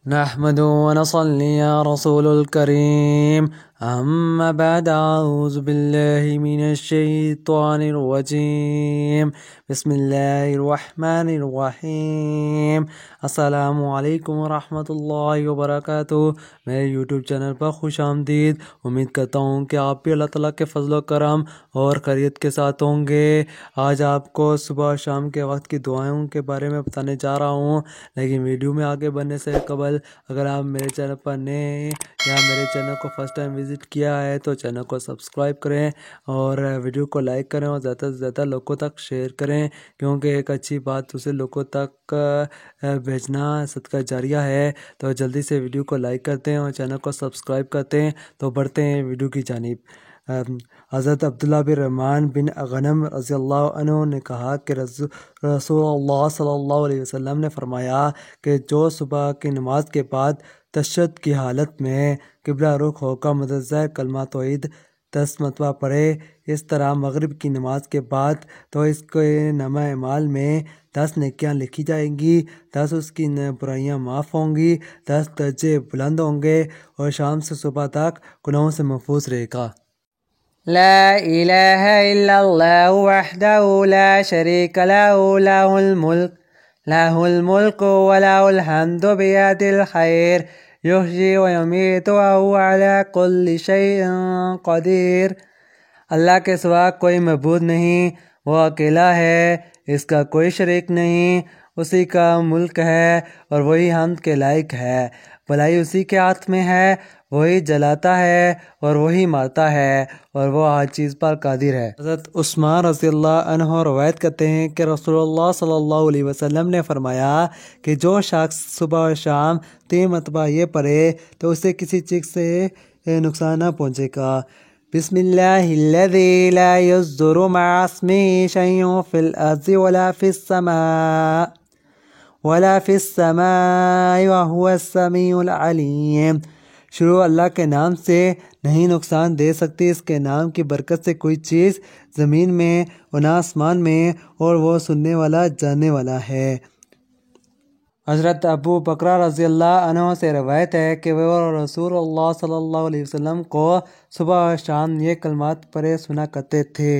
نحمد ونصلي على رسول الكريم أما بعد أعوذ بالله من الشيطان الرجيم بسم اللہ الرحمن الرحیم۔ السلام علیکم ورحمۃ اللہ وبرکاتہ۔ میرے یوٹیوب چینل پر خوش آمدید۔ امید کرتا ہوں کہ آپ بھی اللہ تعالیٰ کے فضل و کرم اور خیریت کے ساتھ ہوں گے۔ آج آپ کو صبح و شام کے وقت کی دعاؤں کے بارے میں بتانے جا رہا ہوں، لیکن ویڈیو میں آگے بڑھنے سے قبل اگر آپ میرے چینل پر نئے ہیں یا میرے چینل کو فرسٹ ٹائم وزٹ کیا ہے تو چینل کو سبسکرائب کریں اور ویڈیو کو لائک کریں اور زیادہ سے زیادہ لوگوں تک شیئر کریں، کیونکہ ایک اچھی بات دوسرے لوگوں تک بھیجنا صدقہ جاریہ ہے۔ تو جلدی سے ویڈیو کو لائک کرتے ہیں اور چینل کو سبسکرائب کرتے ہیں۔ تو بڑھتے ہیں ویڈیو کی جانب۔ حضرت عبداللہ بن رحمان بن غنم رضی اللہ عنہ نے کہا کہ رسول اللہ صلی اللہ علیہ وسلم نے فرمایا کہ جو صبح کی نماز کے بعد تشہد کی حالت میں قبلہ رخ ہو کر متوضع کلمہ توحید 10 مرتبہ پڑھے، اس طرح مغرب کی نماز کے بعد تو اس کے نامہ اعمال میں 10 نیکیاں لکھی جائیں گی، 10 اس کی برائیاں معاف ہوں گی، 10 درجے بلند ہوں گے اور شام سے صبح تک گناہوں سے محفوظ رہے گا۔ لا الہ الا اللہ وحدہ لا شریک لہ لہ الملک ولہ الحمد بیدہ الخیر یحیی ویمیت وہو علی کل شیء قدیر۔ اللہ کے سوا کوئی معبود نہیں، وہ اکیلا ہے، اس کا کوئی شریک نہیں، اسی کا ملک ہے اور وہی حمد کے لائق ہے، بھلائی اسی کے ہاتھ میں ہے، وہی جلاتا ہے اور وہی مارتا ہے اور وہ ہر چیز پر قادر ہے۔ حضرت عثمان رضی اللہ عنہ روایت کرتے ہیں کہ رسول اللہ صلی اللہ علیہ وسلم نے فرمایا کہ جو شخص صبح و شام 3 مرتبہ یہ پڑھے تو اسے کسی چیز سے نقصان نہ پہنچے گا۔ بسم اللہ الذی لا یضر مع اسمہ شیء فی الارض ولا فی السماء وہو السمیع العلیم۔ شروع اللہ کے نام سے، نہیں نقصان دے سکتی اس کے نام کی برکت سے کوئی چیز زمین میں اور نہ آسمان میں، اور وہ سننے والا جاننے والا ہے۔ حضرت ابو بکرہ رضی اللہ عنہ سے روایت ہے کہ وہ رسول اللہ صلی اللہ علیہ وسلم کو صبح و شام یہ کلمات پڑھے سنا کرتے تھے: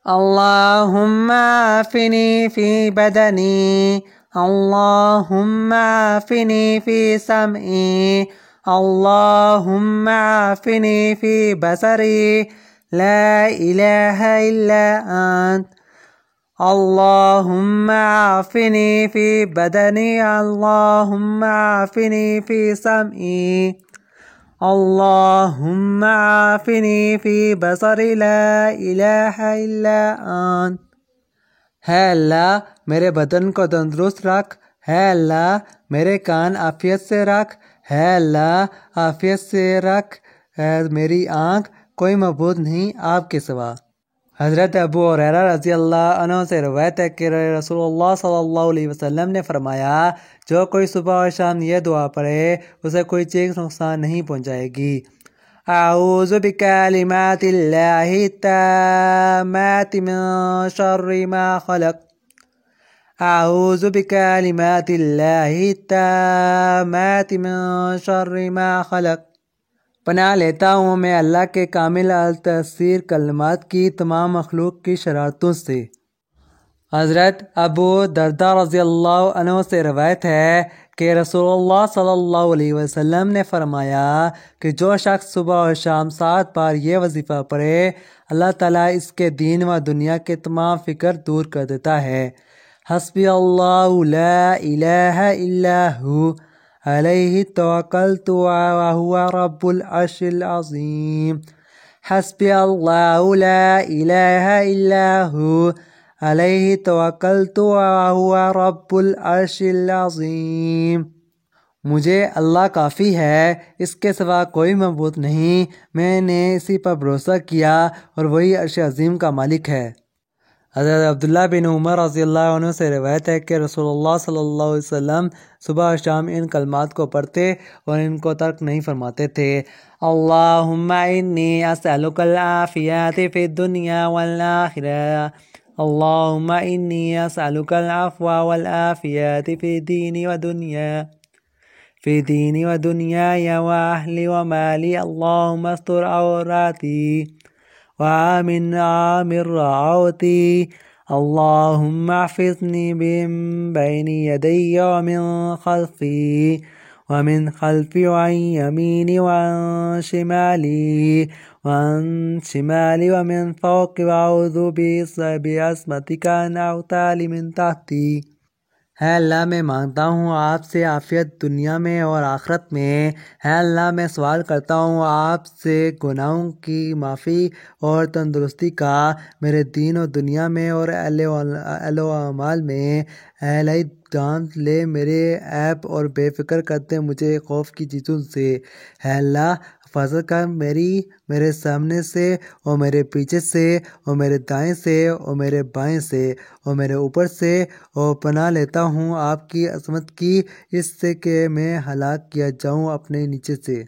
اللہم عافنی فی بدنی، اللہم عافنی فی سمعی، اللہم عافنی فی بصری، لا الہ الا انت، اللہم عافنی فی بدنی، اللہم عافنی فی سمعی، اللہم عافنی فی بصری، لا الہ الا انت۔ ہے اللہ میرے بدن کو تندرست رکھ، ہے اللہ میرے کان عافیت سے رکھ، ہے اللہ عافیت سے رکھ میری آنکھ، کوئی معبود نہیں آپ کے سوا۔ حضرت ابو ہریرہ رضی اللہ عنہ سے روایت ہے کہ رسول اللہ صلی اللہ علیہ وسلم نے فرمایا جو کوئی صبح و شام یہ دعا پڑھے اسے کوئی چیز نقصان نہیں پہنچائے گی۔ اعوذ بکلمات اللہ التامات من شر ما خلق، اعوذ بکلمات اللہ التامات من شر ما خلق۔ پناہ لیتا ہوں میں اللہ کے کامل التاثیر کلمات کی تمام مخلوق کی شرارتوں سے۔ حضرت ابو درداء رضی اللہ عنہ سے روایت ہے کہ رسول اللہ صلی اللہ علیہ وسلم نے فرمایا کہ جو شخص صبح و شام 7 بار یہ وظیفہ پڑھے، اللہ تعالیٰ اس کے دین و دنیا کے تمام فکر دور کر دیتا ہے۔ حسبی اللہ لا الہ الا ہو علیہ توکلت وہو رب العرش العظیم۔ حسبی اللہ لا الہ الا ہو علیہ توکلت وہو رب العرش العظیم۔ مجھے اللہ کافی ہے، اس کے سوا کوئی معبود نہیں، میں نے اسی پر بھروسہ کیا اور وہی عرش عظیم کا مالک ہے۔ حضرت عبداللہ بن عمر رضی اللہ عنہ سے روایت ہے کہ رسول اللہ صلی اللہ علیہ وسلم صبح و شام ان کلمات کو پڑھتے اور ان کو ترک نہیں فرماتے تھے: اللہم انی اسألک العافیۃ فی الدنیا والآخرہ، اللہم انی اسألک العفو والعافیۃ فی دینی و دنیا۔ في ديني ودنياي وأهلي ومالي اللهم استر عوراتي وآمن عامر روعاتي اللهم احفظني من بين يدي ومن خلفي وعن يميني وعن شمالي ومن فوقي وأعوذ بعصمتك أن أغتال من تحتي۔ ہے اللہ میں مانگتا ہوں آپ سے عافیت دنیا میں اور آخرت میں۔ ہے اللہ میں سوال کرتا ہوں آپ سے گناہوں کی معافی اور تندرستی کا میرے دین و دنیا میں اور اہل و اعمال میں۔ اے الہی ڈھانپ لے میرے عیب اور بے فکر کرتے مجھے خوف کی چیزوں سے۔ ہے اللہ حفاظت کر میرے سامنے سے اور میرے پیچھے سے اور میرے دائیں سے اور میرے بائیں سے اور میرے اوپر سے، اور پناہ لیتا ہوں آپ کی عظمت کی اس سے کہ میں ہلاک کیا جاؤں اپنے نیچے سے۔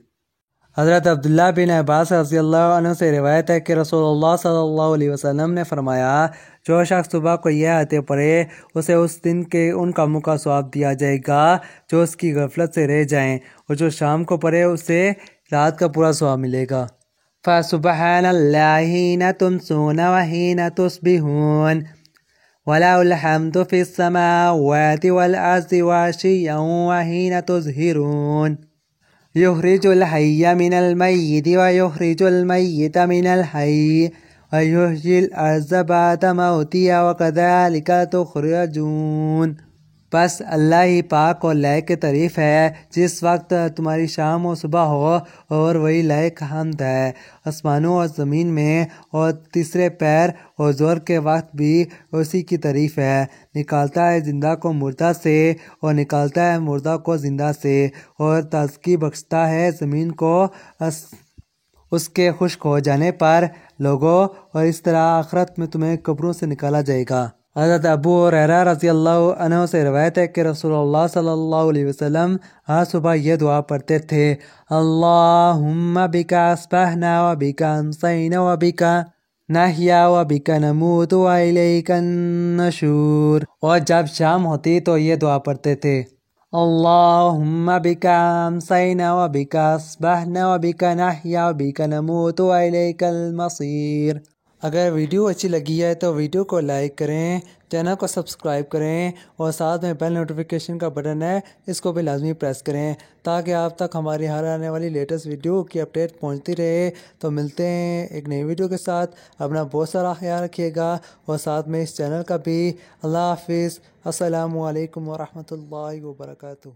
حضرت عبداللہ بن عباس رضی اللہ عنہ سے روایت ہے کہ رسول اللہ صلی اللہ علیہ وسلم نے فرمایا، جو شخص صبح کو یہ آیتیں پڑھے اسے اس دن کے ان کاموں کا ثواب دیا جائے گا جو اس کی غفلت سے رہ جائیں، اور جو شام کو پڑھے اسے رات کا پورا ثواب ملے گا۔ فَسُبْحَانَ اللَّهِ حِينَ تُمْسُونَ وَحِينَ تُصْبِحُونَ وَلَهُ الْحَمْدُ فِي السَّمَاوَاتِ وَالْأَرْضِ وَعَشِيًّا وَحِينَ تُظْهِرُونَ يخرج الحي من الميت ويخرج الميت من الحي ويحيي الأرض بعد موتها وكذلك تخرجون۔ بس اللہ ہی پاک اور لائق تعریف ہے جس وقت تمہاری شام و صبح ہو، اور وہی لائق حمد ہے آسمانوں اور زمین میں، اور تیسرے پیر اور زور کے وقت بھی اسی کی تعریف ہے۔ نکالتا ہے زندہ کو مردہ سے اور نکالتا ہے مردہ کو زندہ سے، اور تازگی بخشتا ہے زمین کو اس کے خشک ہو جانے پر۔ لوگوں، اور اس طرح آخرت میں تمہیں قبروں سے نکالا جائے گا۔ حضرت ابو ہریرہ رضی اللہ عنہ سے روایت ہے کہ رسول اللہ صلی اللہ علیہ وسلم ہر صبح یہ دعا پڑھتے تھے، اللہم بک اصبحنا وبک امسینا وبک نحیا وبک نموت والیک النشور۔ اور جب شام ہوتی تو یہ دعا پڑھتے تھے، اللہم بک امسینا وبک اصبحنا وبک نحیا وبک نموت والیک المصیر۔ اگر ویڈیو اچھی لگی ہے تو ویڈیو کو لائک کریں، چینل کو سبسکرائب کریں، اور ساتھ میں بیل نوٹیفیکیشن کا بٹن ہے اس کو بھی لازمی پریس کریں تاکہ آپ تک ہماری ہر آنے والی لیٹسٹ ویڈیو کی اپڈیٹ پہنچتی رہے۔ تو ملتے ہیں ایک نئی ویڈیو کے ساتھ، اپنا بہت سارا خیال رکھیے گا، اور ساتھ میں اس چینل کا بھی۔ اللہ حافظ، السلام علیکم ورحمۃ اللہ وبرکاتہ۔